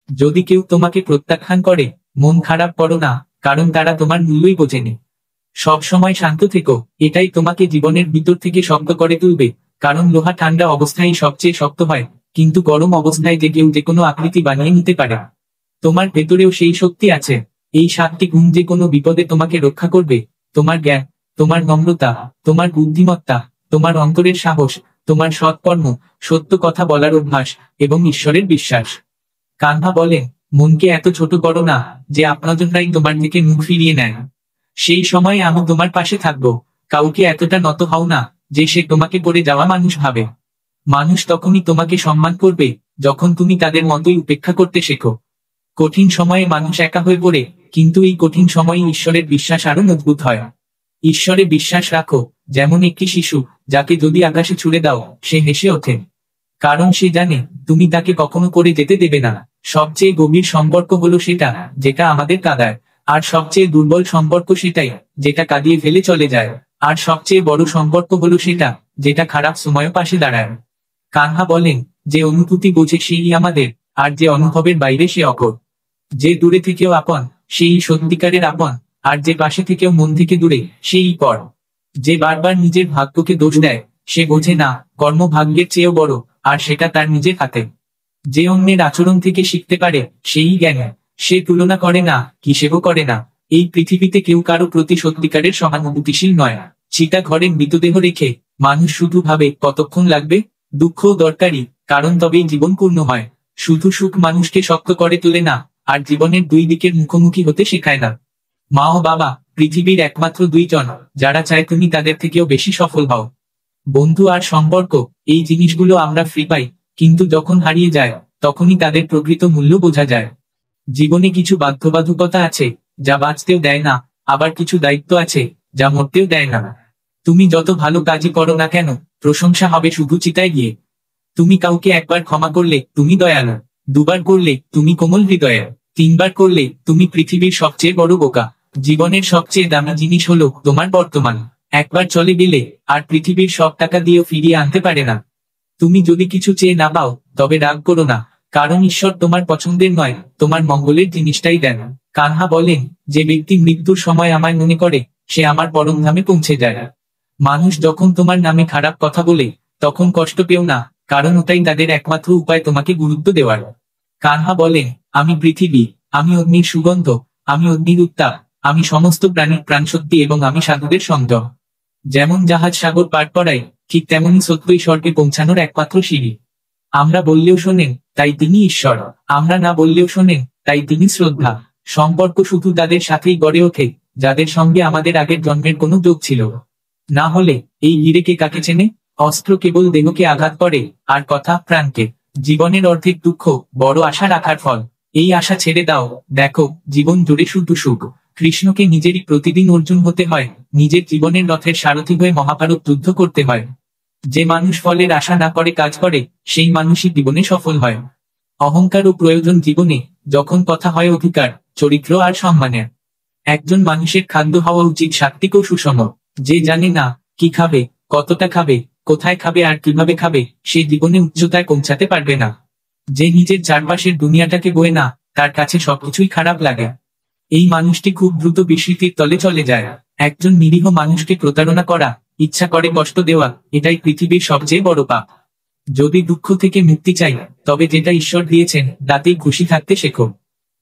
যদি কেউ তোমাকে প্রত্যাখ্যান করে, মন খারাপ করো না, কারণ তারা তোমার মূল্যই বোঝেনি। সব সময় শান্ত থেকো, এটাই তোমাকে জীবনের ভিতর থেকে শক্ত করে তুলবে। কারণ লোহা ঠান্ডা অবস্থায় সবচেয়ে শক্ত হয়, কিন্তু গরম অবস্থায় যে কেউ যে কোনো আকৃতি বানিয়ে নিতে পারে। তোমার ভেতরেও সেই শক্তি আছে। এই 7টি গুণ যে কোনো বিপদে তোমাকে রক্ষা করবে। তোমার জ্ঞান, তোমার নম্রতা, তোমার বুদ্ধিমত্তা, তোমার অন্তরের সাহস, তোমার সৎকর্ম, সত্য কথা বলার অভ্যাস এবং ঈশ্বরের বিশ্বাস। কানহা বলেন, মনকে এত ছোট করো না যে আপনাজনরাই তোমার থেকে মুখ ফিরিয়ে নেয়। সেই সময় আমি তোমার পাশে থাকবো। কাউকে এতটা নত হও না যে সে তোমাকে পড়ে যাওয়া মানুষ ভাবে। মানুষ তখনই তোমাকে সম্মান করবে যখন তুমি তাদের মতোই উপেক্ষা করতে শেখো। কঠিন সময়ে মানুষ একা হয়ে পড়ে, কিন্তু এই কঠিন সময়ে ঈশ্বরের বিশ্বাস আরো মজবুত হয়। ঈশ্বরে বিশ্বাস রাখো, যেমন একটি শিশু যাকে যদি আকাশে ছুড়ে দাও সে হেসে ওঠে। কারণ সে জানে তুমি তাকে কখনো করে যেতে দেবে না। সবচেয়ে গভীর সম্পর্ক হলো সেটা যেটা আমাদের কাঁদায়, আর সবচেয়ে দুর্বল সম্পর্ক সেটাই যেটা কাঁদিয়ে ফেলে চলে যায়। আর সবচেয়ে বড় সম্পর্ক হলো সেটা যেটা খারাপ সময় পাশে দাঁড়ায়। কানহা বলেন, যে অনুভূতি বোঝে সেই আমাদের, আর যে অনুভবের বাইরে সে অপর। যে দূরে থেকেও আপন সেই সত্যিকারের আপন, আর যে পাশে থেকেও মন থেকে দূরে সেই পর। যে বারবার নিজের ভাগ্যকে দোষ দেয় সে বোঝে না কর্ম ভাগ্যের চেয়েও বড়, আর সেটা তার নিজের হাতে। যে অন্যের আচরণ থেকে শিখতে পারে সেই জ্ঞান। সে তুলনা করে না, হিসেবও করে না। এই পৃথিবীতে কেউ কারো প্রতি সত্যিকারের সহানুভূতিশীল নয়। চিতা ঘরে মৃতদেহ রেখে মানুষ শুধু ভাবে কতক্ষণ লাগবে। দুঃখও দরকারি, কারণ তবেই জীবন পূর্ণ হয়। শুধু সুখ মানুষকে শক্ত করে তোলে না, আর জীবনের দুই দিকের মুখোমুখি হতে শেখায় না। মা ও বাবা পৃথিবীর একমাত্র দুইজন যারা চায় তুমি তাদের থেকেও বেশি সফল হও। বন্ধু আর সম্পর্ক, এই জিনিসগুলো আমরা ফ্রি পাই, কিন্তু যখন হারিয়ে যায় তখনই তাদের প্রকৃত মূল্য বোঝা যায়। জীবনে কিছু বাধ্যবাধকতা আছে যা বাঁচতেও দেয় না, আবার কিছু দায়িত্ব আছে যা মরতেও দেয় না। তুমি যত ভালো কাজই করো না কেন, প্রশংসা হবে শুধু চিতায় গিয়ে। তুমি কাউকে একবার ক্ষমা করলে তুমি দয়ালু, দুবার করলে তুমি কোমল হৃদয়ের, তিনবার করলে তুমি পৃথিবীর সবচেয়ে বড় বোকা। জীবনের সবচেয়ে দামি জিনিস হলো তোমার বর্তমান। একবার চলে গেলে আর পৃথিবীর সব টাকা দিয়েও ফিরিয়ে আনতে পারে না। তুমি যদি কিছু চেয়ে না পাও তবে রাগ করো না, কারণ ঈশ্বর তোমার পছন্দের নয়, তোমার মঙ্গলের জিনিসটাই দেন। কানহা বলেন, যে ব্যক্তি মৃত্যুর সময় আমায় মনে করে সে আমার পরম ধামে পৌঁছে যায়। মানুষ যখন তোমার নামে খারাপ কথা বলে তখন কষ্ট পেও না, কারণ ওটাই তাদের একমাত্র উপায় তোমাকে গুরুত্ব দেওয়ার। কানহা বলেন, আমি পৃথিবী, আমি অগ্নির সুগন্ধ, আমি অগ্নির উত্তাপ, আমি সমস্ত প্রাণীর প্রাণশক্তি এবং আমি সাধুদের সংযম। যেমন জাহাজ সাগর পার করায়, ঠিক তেমনি সত্যই স্বর্গে পৌঁছানোর একমাত্র সিঁড়ি। আমরা বললেও শোনেন, তাই তিনি ঈশ্বর। আমরা না বললেও শোনেন, তাই তিনি শ্রদ্ধা। সম্পর্ক শুধু তাদের সাথেই গড়ে ওঠে যাদের সঙ্গে আমাদের আগের জন্মের কোনো যোগ ছিল। না হলে এই হিরেকে কাকে চেনে? অস্ত্র কেবল দেহকে আঘাত করে, আর কথা প্রাণকে। জীবনের অর্ধেক দুঃখ বড় আশা রাখার ফল। এই আশা ছেড়ে দাও, দেখো জীবন জুড়ে শুধু সুখ। কৃষ্ণকে নিজেরই প্রতিদিন অর্জুন হতে হয়, নিজের জীবনের রথের সারথি হয়ে মহাভারত যুদ্ধ করতে হয়। যে মানুষ ফলের আশা না করে কাজ করে সেই মানুষই জীবনে সফল হয়। অহংকার ও প্রয়োজন জীবনে যখন কথা হয় অধিকার, চরিত্র আর সম্মানের। একজন মানুষের খাদ্য হওয়া উচিত সাত্বিক ও সুষম। যে জানে না কি খাবে, কতটা খাবে, কোথায় খাবে আর কিভাবে খাবে, সে জীবনে উচ্চতায় পৌঁছাতে পারবে না। যে নিজের চারপাশের দুনিয়াটাকে বোয়ে না, তার কাছে সবকিছুই খারাপ লাগে। এই মানুষটি খুব দ্রুত বিস্মৃতির তলে চলে যায়। একজন নিরীহ মানুষকে প্রতারণা করা, ইচ্ছা করে কষ্ট দেওয়া, এটাই পৃথিবীর সবচেয়ে বড় পাপ। যদি দুঃখ থেকে মুক্তি চাই, তবে যেটা ঈশ্বর দিয়েছেন তাতেই খুশি থাকতে শেখো।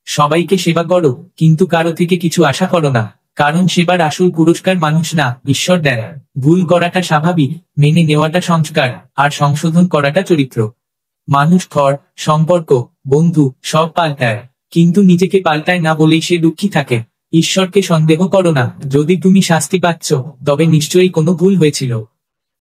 সবাইকে সেবা করো, কিন্তু কারো থেকে কিছু আশা করো না, কারণ সেবার আসল পুরস্কার মানুষ না, ঈশ্বর দেন। ভুল করাটা স্বাভাবিক, মেনে নেওয়াটা সংস্কার, আর সংশোধন করাটা চরিত্র। মানুষ ঘর, সম্পর্ক, বন্ধু সব পাল্টায়, কিন্তু নিজেকে পাল্টায় না বলেই সে দুঃখী থাকে। ঈশ্বরকে সন্দেহ করো না, যদি তুমি শাস্তি পাচ্ছ তবে নিশ্চয়ই কোনো ভুল হয়েছিল।